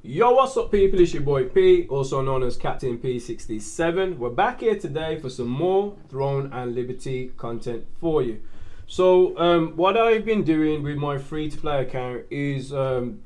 Yo, what's up people, it's your boy P, also known as Captain P67. We're back here today for some more Throne and Liberty content for you. So what I've been doing with my free-to-play account is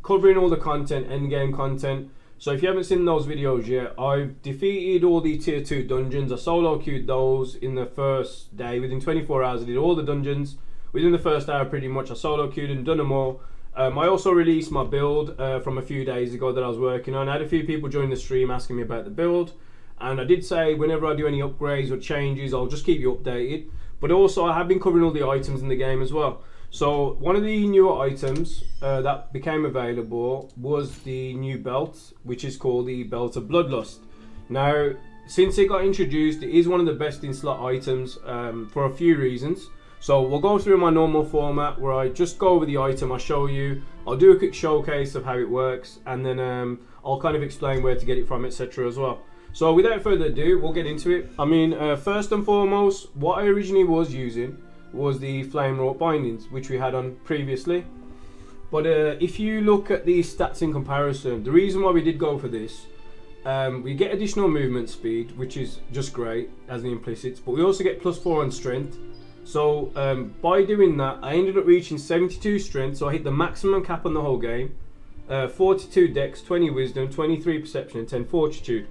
covering all the content, endgame content. So if you haven't seen those videos yet, I've defeated all the tier 2 dungeons. I solo queued those in the first day. Within 24 hours I did all the dungeons. Within the first hour pretty much I solo queued and done them all. I also released my build from a few days ago that I was working on. I had a few people join the stream asking me about the build, and I did say whenever I do any upgrades or changes I'll just keep you updated. But also I have been covering all the items in the game as well. So one of the newer items that became available was the new belt, which is called the Belt of Bloodlust. Now since it got introduced, it is one of the best in slot items for a few reasons. So we'll go through my normal format where I just go over the item, I show you, I'll do a quick showcase of how it works, and then I'll kind of explain where to get it from, etc. as well. So without further ado, we'll get into it. I mean, first and foremost, what I originally was using was the flame wrought bindings, which we had on previously. But if you look at the stats in comparison, the reason why we did go for this, we get additional movement speed, which is just great as the implicits, but we also get +4 on strength. So by doing that, I ended up reaching 72 strength, so I hit the maximum cap on the whole game. 42 dex, 20 wisdom, 23 perception, and 10 fortitude.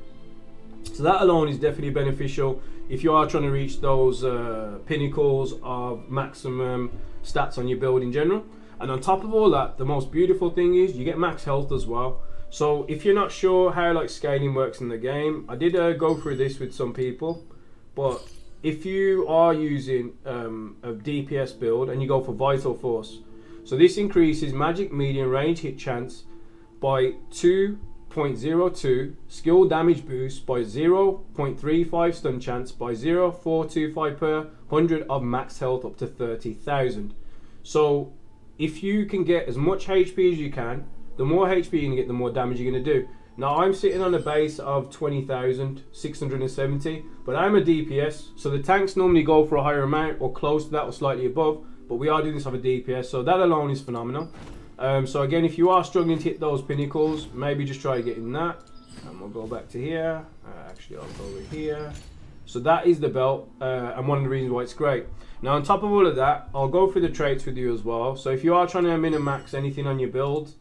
So that alone is definitely beneficial if you are trying to reach those pinnacles of maximum stats on your build in general. And on top of all that, the most beautiful thing is you get max health as well. So if you're not sure how like scaling works in the game, I did go through this with some people, but if you are using a DPS build and you go for Vital Force, so this increases magic medium range hit chance by 2.02, skill damage boost by 0.35, stun chance by 0.425 per 100 of max health up to 30,000. So if you can get as much HP as you can, the more HP you can get, the more damage you're going to do. Now I'm sitting on a base of 20,670, but I'm a DPS, so the tanks normally go for a higher amount or close to that or slightly above, but we are doing this off a DPS, so that alone is phenomenal. So again, if you are struggling to hit those pinnacles, maybe just try getting that. And we'll go back to here, actually I'll go over here. So that is the belt, and one of the reasons why it's great. Now on top of all of that, I'll go through the traits with you as well. So if you are trying to min-max anything on your build,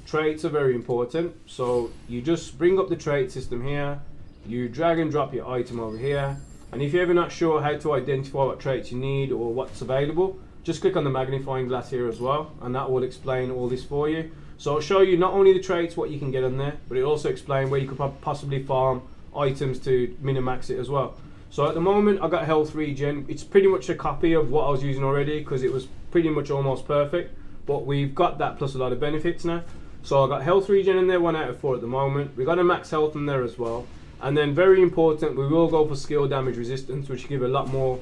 traits are very important. So you just bring up the trait system here, you drag and drop your item over here, and if you're ever not sure how to identify what traits you need or what's available, just click on the magnifying glass here as well, and that will explain all this for you. So I'll show you not only the traits, what you can get on there, but it also explain where you could possibly farm items to min-max it as well. So at the moment I got health regen. It's pretty much a copy of what I was using already because it was pretty much almost perfect, but we've got that plus a lot of benefits now. So I got health regen in there, 1 out of 4 at the moment. We got a max health in there as well. And then very important, we will go for skill damage resistance, which give a lot more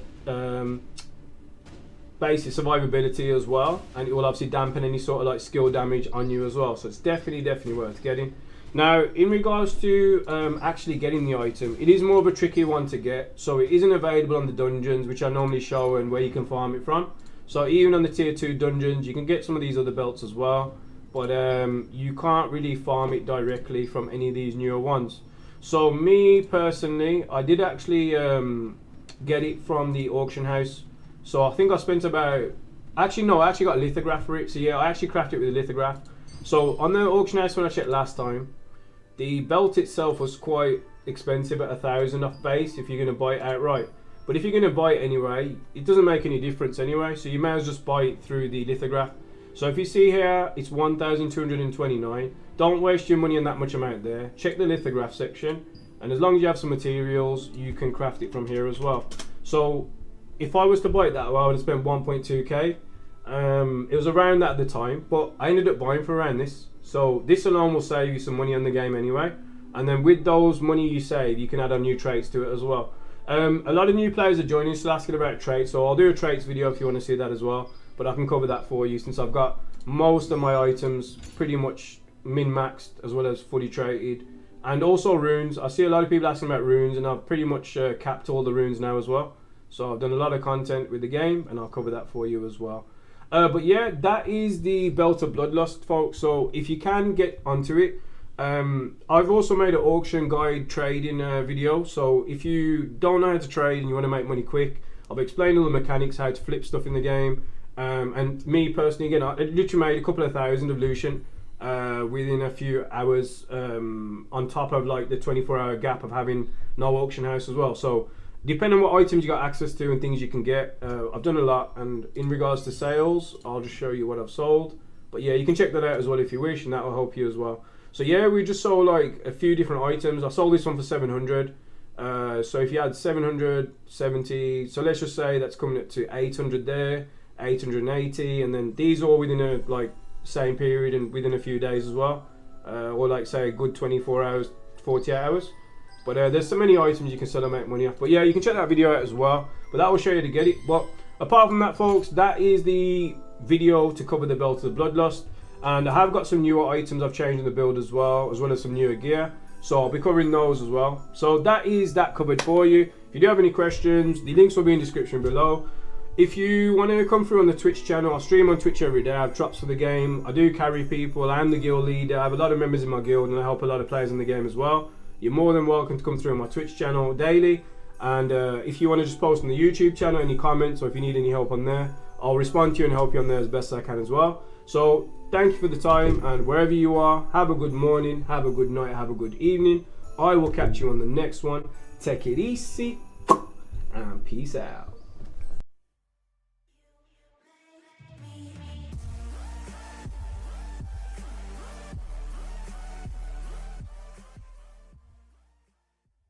basic survivability as well. And it will obviously dampen any sort of like skill damage on you as well. So it's definitely worth getting. Now in regards to actually getting the item, it is more of a tricky one to get. So it isn't available on the dungeons, which I normally show and where you can farm it from. So even on the tier 2 dungeons, you can get some of these other belts as well. But you can't really farm it directly from any of these newer ones. So me personally, I did actually get it from the auction house. So I think I spent about, actually no, I actually got a lithograph for it. So yeah, I actually crafted it with a lithograph. So on the auction house when I checked last time, the belt itself was quite expensive at 1,000 off base if you're going to buy it outright. But if you're going to buy it anyway, it doesn't make any difference anyway. So you may as well just buy it through the lithograph. So if you see here, it's 1,229. Don't waste your money on that much amount there. Check the lithograph section, and as long as you have some materials, you can craft it from here as well. So if I was to buy it that way, I would have spent 1.2k. It was around that at the time, but I ended up buying for around this. So this alone will save you some money on the game anyway. And then with those money you save, you can add on new traits to it as well. A lot of new players are joining, still asking about traits, so I'll do a traits video if you want to see that as well. But I can cover that for you since I've got most of my items pretty much min-maxed as well as fully traded. And also runes. I see a lot of people asking about runes, and I've pretty much capped all the runes now as well. So I've done a lot of content with the game, and I'll cover that for you as well. But yeah, that is the Belt of Bloodlust, folks. So if you can get onto it, I've also made an auction guide trading video. So if you don't know how to trade and you want to make money quick, I've explained all the mechanics, how to flip stuff in the game. And me personally, again, I literally made a couple of thousand of Lucian within a few hours, on top of like the 24-hour gap of having no auction house as well. So depending on what items you got access to and things you can get, I've done a lot. And in regards to sales, I'll just show you what I've sold. But yeah, you can check that out as well if you wish, and that will help you as well. So yeah, we just sold like a few different items. I sold this one for 700. So if you had 770, so let's just say that's coming up to 800 there, 880, and then these all within a like same period and within a few days as well, or like say a good 24 hours, 48 hours. But there's so many items you can sell and make money off. But yeah, you can check that video out as well. But that will show you to get it. But apart from that, folks, that is the video to cover the belt of the Bloodlust. And I have got some newer items I've changed in the build as well as some newer gear. So I'll be covering those as well. So that is that covered for you. If you do have any questions, the links will be in the description below. If you want to come through on the Twitch channel, I stream on Twitch every day. I have drops for the game. I do carry people. I'm the guild leader. I have a lot of members in my guild and I help a lot of players in the game as well. You're more than welcome to come through on my Twitch channel daily. And if you want to just post on the YouTube channel any comments or if you need any help on there, I'll respond to you and help you on there as best I can as well. So thank you for the time, and wherever you are, have a good morning, have a good night, have a good evening. I will catch you on the next one. Take it easy and peace out.